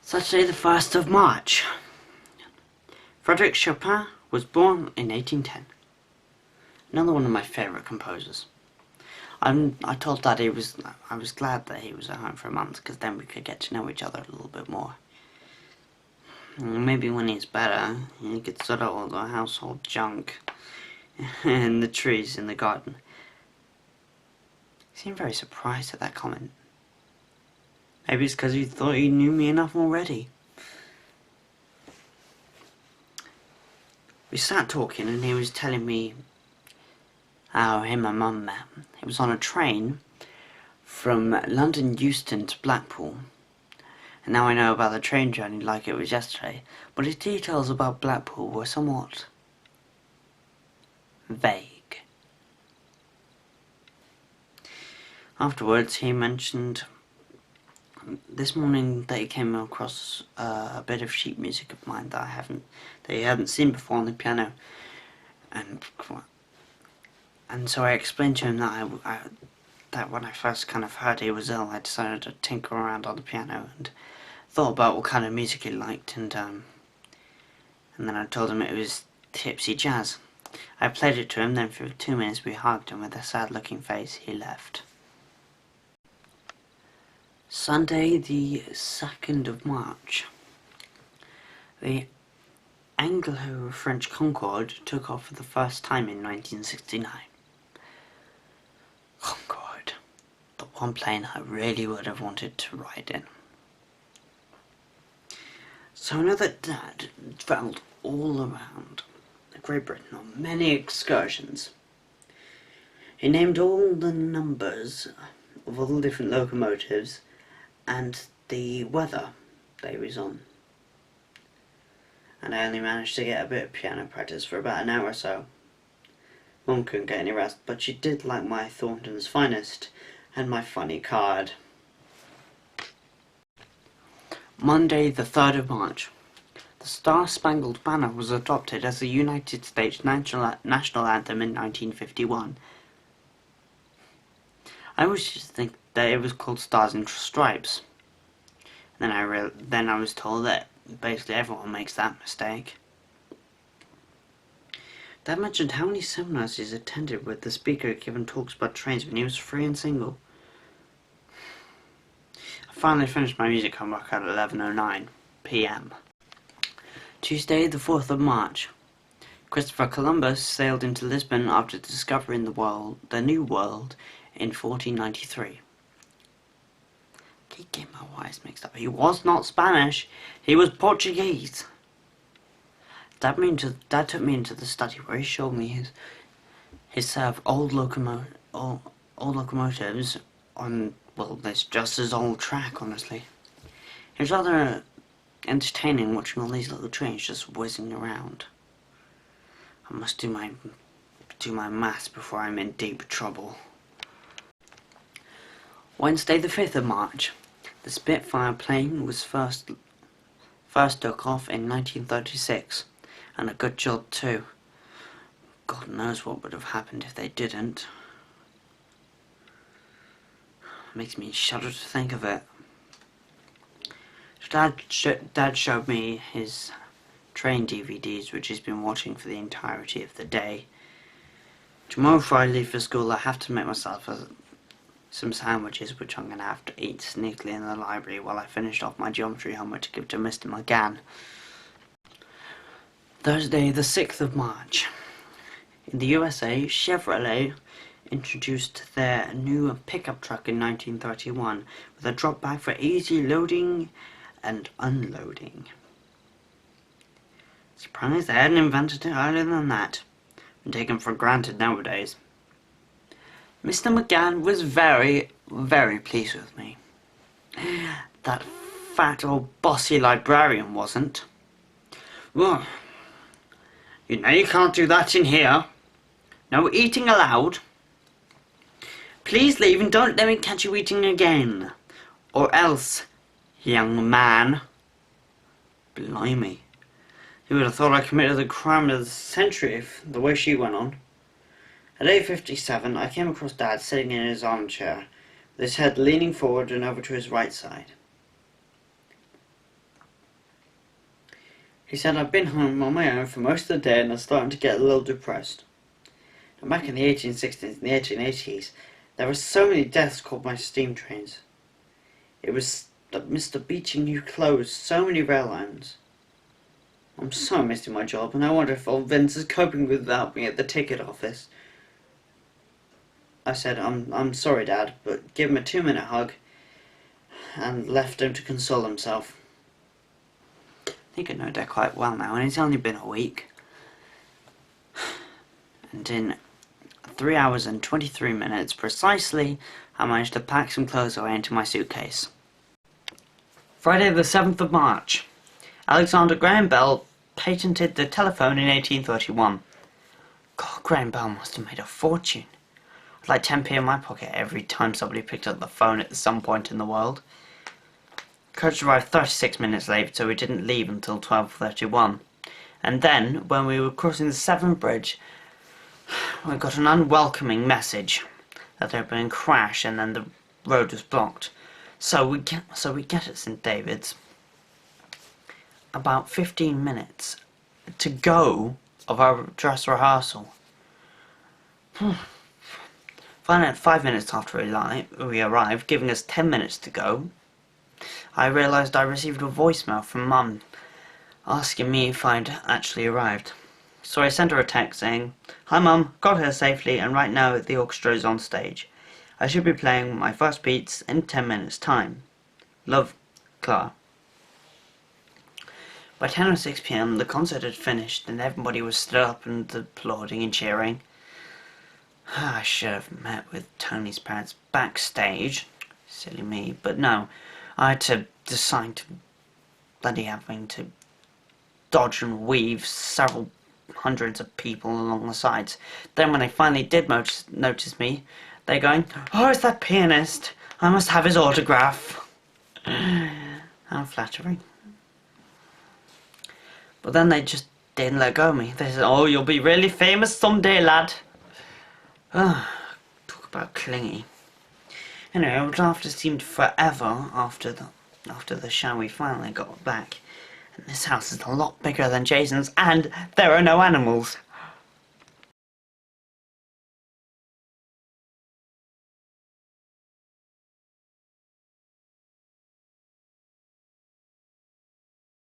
Saturday the 1st of March. Frédéric Chopin was born in 1810. Another one of my favourite composers. I told Dad I was glad that he was at home for a month, because then we could get to know each other a little bit more. Maybe when he's better, he could sort out all the household junk and the trees in the garden. He seemed very surprised at that comment. Maybe it's because he thought he knew me enough already. We sat talking and he was telling me how him and Mum met. It was on a train from London Euston to Blackpool. And now I know about the train journey like it was yesterday, but his details about Blackpool were somewhat vague. Afterwards he mentioned this morning that he came across a bit of sheet music of mine that he hadn't seen before on the piano, and so I explained to him that that when I first kind of heard he was ill, I decided to tinker around on the piano and thought about what kind of music he liked, and then I told him it was tipsy jazz. I played it to him, then for 2 minutes we hugged, and with a sad-looking face he left. Sunday the 2nd of March. The Anglo-French Concorde took off for the first time in 1969. Concorde, the one plane I really would have wanted to ride in. So I know that Dad travelled all around Great Britain on many excursions. He named all the numbers of all the different locomotives and the weather they was on. And I only managed to get a bit of piano practice for about an hour or so. Mum couldn't get any rest, but she did like my Thornton's Finest and my funny card. Monday the 3rd of March. The Star-Spangled Banner was adopted as the United States national anthem in 1951. I always used to think that it was called Stars and Stripes. Then I was told that basically everyone makes that mistake. Dad mentioned how many seminars he's attended with the speaker giving talks about trains when he was free and single. I finally finished my music homework at 11:09 p.m. Tuesday the 4th of March. Christopher Columbus sailed into Lisbon after discovering the New World in 1493. Keep getting my wires mixed up. He was not Spanish, he was Portuguese. Dad took me into the study where he showed me his set of old locomotives on, well, this just his old track, honestly. It was rather entertaining watching all these little trains just whizzing around. I must do my maths before I'm in deep trouble. Wednesday the 5th of March. The Spitfire plane was first took off in 1936, and a good job too. God knows what would have happened if they didn't. It makes me shudder to think of it. Dad showed me his train DVDs, which he's been watching for the entirety of the day. Tomorrow before I leave for school, I have to make myself some sandwiches, which I'm going to have to eat sneakily in the library while I finish off my geometry homework to give to Mr. McGann. Thursday the 6th of March. In the USA, Chevrolet introduced their new pickup truck in 1931 with a drop bag for easy loading and unloading. Surprised they hadn't invented it earlier than that. Been taken for granted nowadays. Mr. McGann was very, very pleased with me. That fat old bossy librarian wasn't. Well, you know you can't do that in here. No eating allowed. Please leave and don't let me catch you eating again. Or else, young man. Blimey. You would have thought I committed the crime of the century if the way she went on. At 8:57, I came across Dad sitting in his armchair, with his head leaning forward and over to his right side. He said I'd been home on my own for most of the day and I was starting to get a little depressed. Now, back in the 1860s and the 1880s, there were so many deaths caused by steam trains. It was that Mr. Beeching who closed so many rail lines. I'm so missing my job, and I wonder if old Vince is coping without me at the ticket office. I said, I'm sorry, Dad, but give him a 2-minute hug, and left him to console himself. He could know Dad quite well now, and it's only been a week. And in 3 hours and 23 minutes precisely, I managed to pack some clothes away into my suitcase. Friday the 7th of March. Alexander Graham Bell patented the telephone in 1831. God, Graham Bell must have made a fortune. I'd like 10p in my pocket every time somebody picked up the phone at some point in the world. Coach arrived 36 minutes late, so we didn't leave until 12:31. And then, when we were crossing the Severn Bridge, we got an unwelcoming message that there had been a crash and then the road was blocked. So we get at St David's about 15 minutes to go of our dress rehearsal. Finally, at 5 minutes after we arrived, giving us 10 minutes to go, I realised I received a voicemail from Mum asking me if I'd actually arrived. So I sent her a text saying, "Hi Mum, got here safely and right now the orchestra is on stage. I should be playing my first beats in 10 minutes time. Love, Clara." By 10:06 p.m. the concert had finished and everybody was stood up and applauding and cheering. I should have met with Tony's parents backstage. Silly me, but no. I had to decide to bloody having to dodge and weave several hundreds of people along the sides. Then when they finally did notice me, they're going, "Oh, it's that pianist. I must have his autograph." How flattering. But then they just didn't let go of me. They said, "Oh, you'll be really famous someday, lad." Talk about clingy. Anyway, after seemed forever after the show we finally got back. And this house is a lot bigger than Jason's, and there are no animals.